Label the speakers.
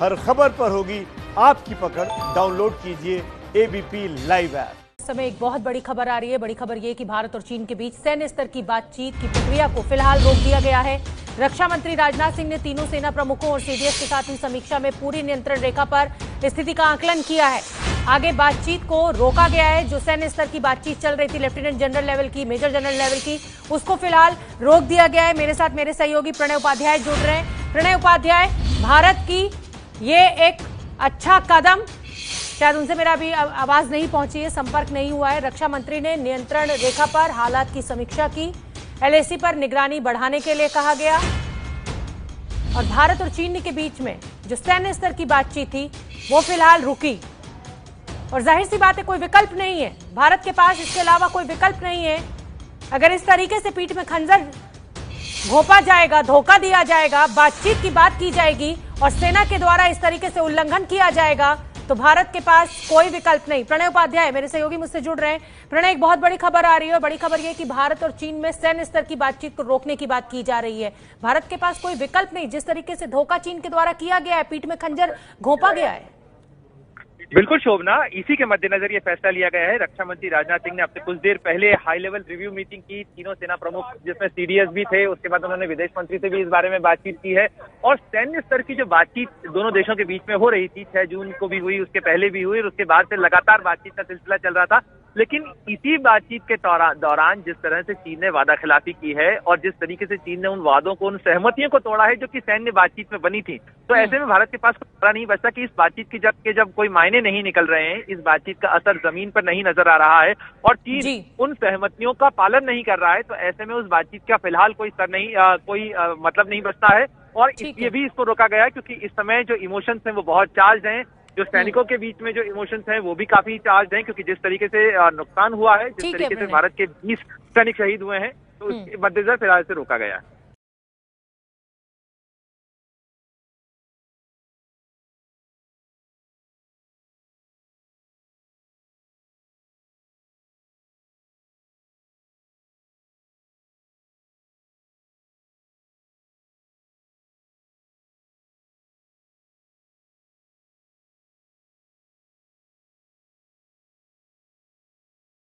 Speaker 1: हर खबर पर होगी आपकी पकड़। डाउनलोड कीजिए एबीपी लाइव ऐप।
Speaker 2: इस समय एक बहुत बड़ी खबर आ रही है। बड़ी खबर ये कि भारत और चीन के बीच सैन्य स्तर की बातचीत की प्रक्रिया को फिलहाल रोक दिया गया है। रक्षा मंत्री राजनाथ सिंह ने तीनों सेना प्रमुखों और सीडीएस के साथ हुई समीक्षा में पूरी नियंत्रण रेखा पर स्थिति का आकलन किया है। आगे बातचीत को रोका गया है। जो सैन्य स्तर की बातचीत चल रही थी लेफ्टिनेंट जनरल लेवल की, मेजर जनरल लेवल की, उसको फिलहाल रोक दिया गया है। मेरे साथ मेरे सहयोगी प्रणय उपाध्याय जुड़ रहे हैं। प्रणय उपाध्याय, भारत की ये एक अच्छा कदम, शायद उनसे मेरा अभी आवाज नहीं पहुंची है, संपर्क नहीं हुआ है। रक्षा मंत्री ने नियंत्रण रेखा पर हालात की समीक्षा की, एलएसी पर निगरानी बढ़ाने के लिए कहा गया और भारत और चीन के बीच में जो सैन्य स्तर की बातचीत थी वो फिलहाल रुकी। और जाहिर सी बात है, कोई विकल्प नहीं है भारत के पास, इसके अलावा कोई विकल्प नहीं है। अगर इस तरीके से पीठ में खंजर घोंपा जाएगा, धोखा दिया जाएगा, बातचीत की बात की जाएगी और सेना के द्वारा इस तरीके से उल्लंघन किया जाएगा तो भारत के पास कोई विकल्प नहीं। प्रणय उपाध्याय मेरे सहयोगी मुझसे जुड़ रहे हैं। प्रणय, एक बहुत बड़ी खबर आ रही है। बड़ी खबर यह कि भारत और चीन में सैन्य स्तर की बातचीत को रोकने की बात की जा रही है। भारत के पास कोई विकल्प नहीं। जिस तरीके से धोखा चीन के द्वारा किया गया है, पीठ में खंजर घोंपा गया है।
Speaker 3: बिल्कुल शोभना, इसी के मद्देनजर ये फैसला लिया गया है। रक्षा मंत्री राजनाथ सिंह ने अब से कुछ देर पहले हाई लेवल रिव्यू मीटिंग की, तीनों सेना प्रमुख जिसमें सीडीएस भी थे, उसके बाद उन्होंने विदेश मंत्री से भी इस बारे में बातचीत की है। और सैन्य स्तर की जो बातचीत दोनों देशों के बीच में हो रही थी, 6 जून को भी हुई, उसके पहले भी हुई और उसके बाद से लगातार बातचीत का सिलसिला चल रहा था। लेकिन इसी बातचीत के दौरान जिस तरह से चीन ने वादा खिलाफी की है और जिस तरीके से चीन ने उन वादों को, उन सहमतियों को तोड़ा है जो कि सैन्य बातचीत में बनी थी, तो ऐसे में भारत के पास कोई चारा नहीं बचता कि इस बातचीत की जब कोई मायने नहीं निकल रहे हैं, इस बातचीत का असर जमीन पर नहीं नजर आ रहा है और चीन उन सहमतियों का पालन नहीं कर रहा है, तो ऐसे में उस बातचीत का फिलहाल कोई स्तर नहीं, मतलब नहीं बचता है। और ये भी इसको रोका गया है क्योंकि इस समय जो इमोशंस हैं वो बहुत चार्ज हैं। जो सैनिकों के बीच में जो इमोशंस हैं वो भी काफी चार्ज हैं, क्योंकि जिस तरीके से नुकसान हुआ है, जिस तरीके से भारत के 20 सैनिक शहीद हुए हैं, तो उसके मद्देनजर फिलहाल से रोका गया है।